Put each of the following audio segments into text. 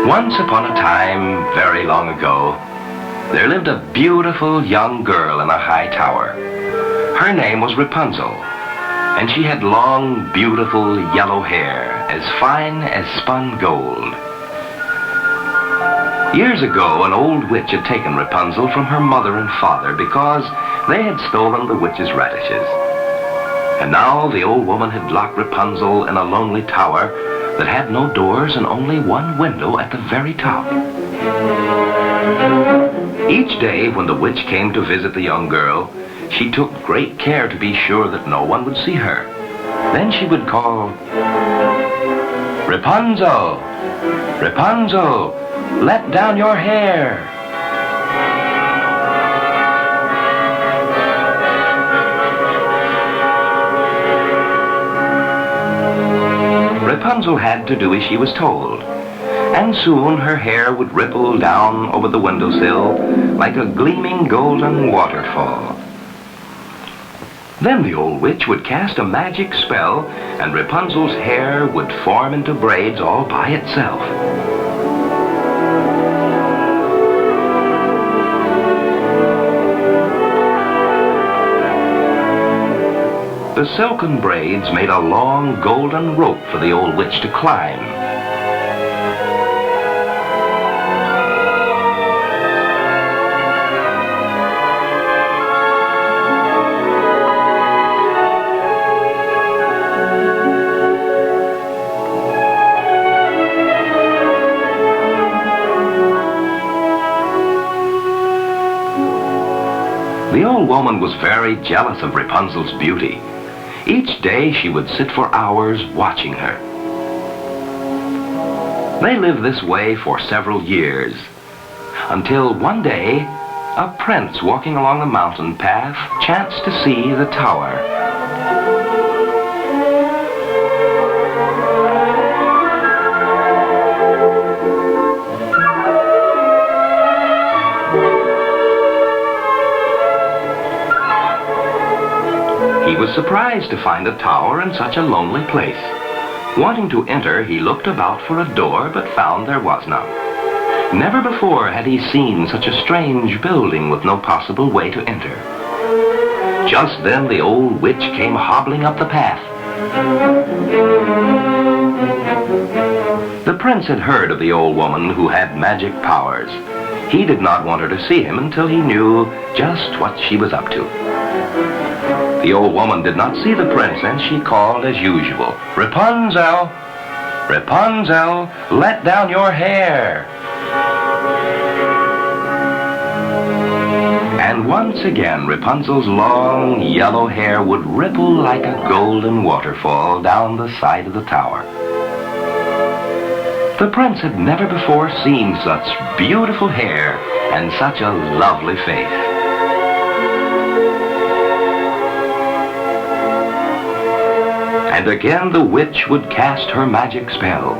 Once upon a time, very long ago, there lived a beautiful young girl in a high tower. Her name was Repunzel, and she had long, beautiful yellow hair, as fine as spun gold. Years ago, an old witch had taken Repunzel from her mother and father because they had stolen the witch's radishes. And now the old woman had locked Repunzel in a lonely tower that had no doors and only one window at the very top. Each day when the witch came to visit the young girl, she took great care to be sure that no one would see her. Then she would call, "Repunzel! Repunzel! Let down your hair!" Repunzel had to do as she was told, and soon her hair would ripple down over the windowsill like a gleaming golden waterfall. Then the old witch would cast a magic spell, and Repunzel's hair would form into braids all by itself. The silken braids made a long golden rope for the old witch to climb. The old woman was very jealous of Repunzel's beauty. Each day she would sit for hours watching her. They lived this way for several years, until one day a prince walking along the mountain path chanced to see the tower. He was surprised to find a tower in such a lonely place. Wanting to enter, he looked about for a door, but found there was none. Never before had he seen such a strange building with no possible way to enter. Just then the old witch came hobbling up the path. The prince had heard of the old woman who had magic powers. He did not want her to see him until he knew just what she was up to. The old woman did not see the prince, and she called as usual, "Repunzel! Repunzel, let down your hair!" And once again, Repunzel's long yellow hair would ripple like a golden waterfall down the side of the tower. The prince had never before seen such beautiful hair and such a lovely face. And again the witch would cast her magic spell.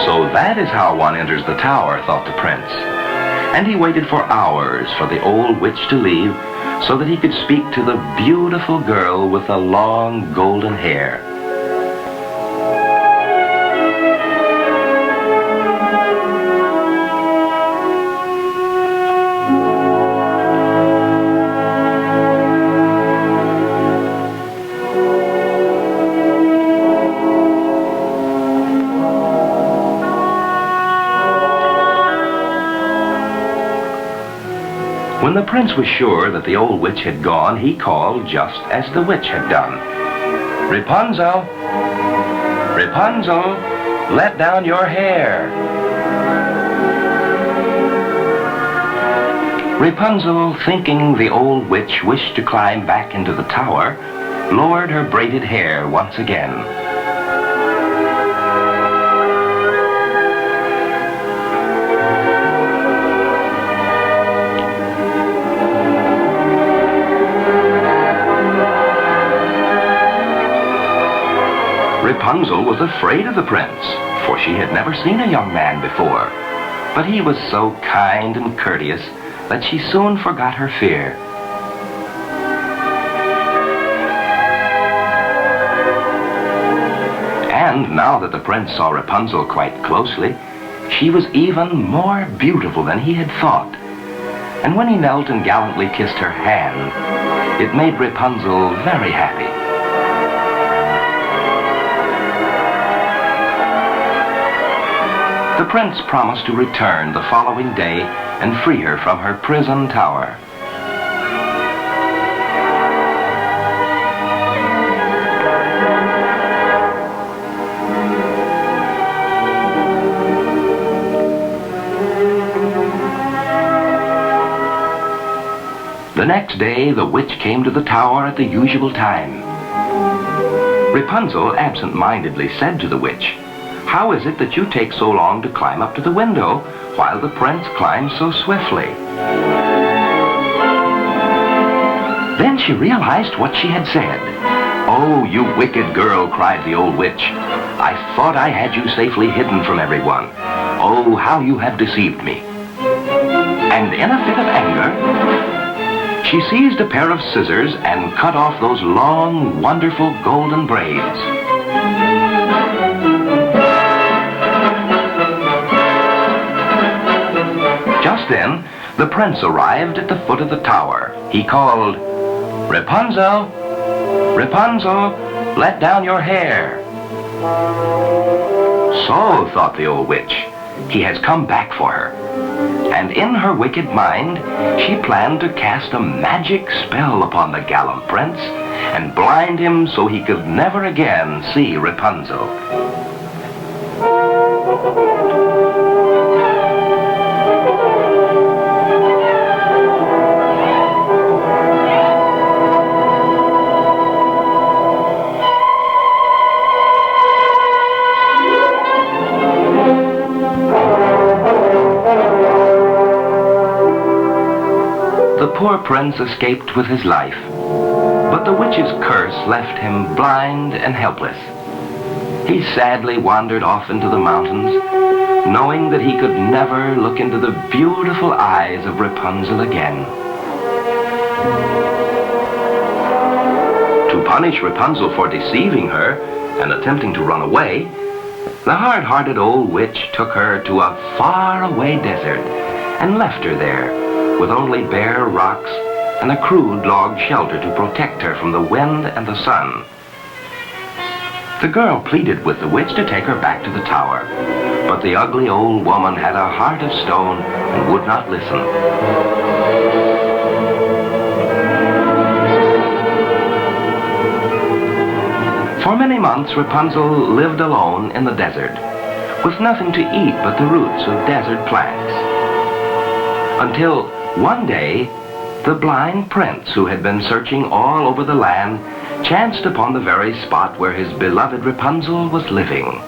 So that is how one enters the tower, thought the prince. And he waited for hours for the old witch to leave so that he could speak to the beautiful girl with the long golden hair. When the prince was sure that the old witch had gone, he called just as the witch had done. "Repunzel! Repunzel, let down your hair!" Repunzel, thinking the old witch wished to climb back into the tower, lowered her braided hair once again. Repunzel was afraid of the prince, for she had never seen a young man before. But he was so kind and courteous that she soon forgot her fear. And now that the prince saw Repunzel quite closely, she was even more beautiful than he had thought. And when he knelt and gallantly kissed her hand, it made Repunzel very happy. The prince promised to return the following day and free her from her prison tower. The next day, the witch came to the tower at the usual time. Repunzel absent-mindedly said to the witch, "How is it that you take so long to climb up to the window, while the prince climbs so swiftly?" Then she realized what she had said. "Oh, you wicked girl," cried the old witch. "I thought I had you safely hidden from everyone. Oh, how you have deceived me." And in a fit of anger, she seized a pair of scissors and cut off those long, wonderful golden braids. Just then, the prince arrived at the foot of the tower. He called, "Repunzel! Repunzel, let down your hair." So, thought the old witch, he has come back for her. And in her wicked mind, she planned to cast a magic spell upon the gallant prince and blind him so he could never again see Repunzel. The poor prince escaped with his life, but the witch's curse left him blind and helpless. He sadly wandered off into the mountains, knowing that he could never look into the beautiful eyes of Repunzel again. To punish Repunzel for deceiving her and attempting to run away, the hard-hearted old witch took her to a far-away desert and left her there, with only bare rocks and a crude log shelter to protect her from the wind and the sun. The girl pleaded with the witch to take her back to the tower, but the ugly old woman had a heart of stone and would not listen. For many months, Repunzel lived alone in the desert, with nothing to eat but the roots of desert plants. Until one day, the blind prince, who had been searching all over the land, chanced upon the very spot where his beloved Repunzel was living.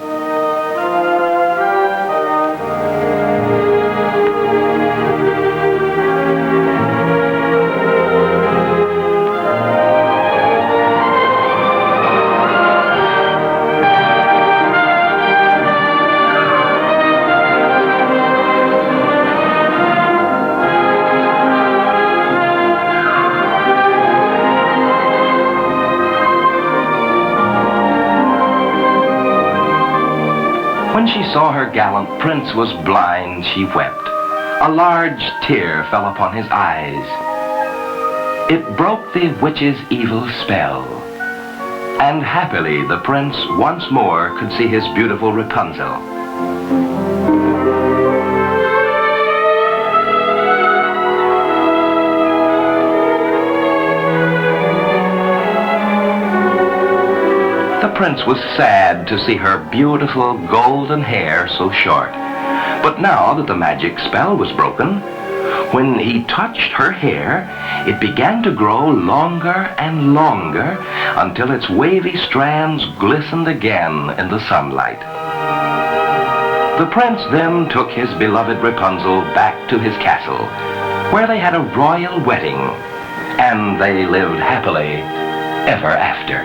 When she saw her gallant prince was blind, she wept. A large tear fell upon his eyes. It broke the witch's evil spell, and happily the prince once more could see his beautiful Repunzel. The prince was sad to see her beautiful golden hair so short. But now that the magic spell was broken, when he touched her hair, it began to grow longer and longer until its wavy strands glistened again in the sunlight. The prince then took his beloved Repunzel back to his castle, where they had a royal wedding, and they lived happily ever after.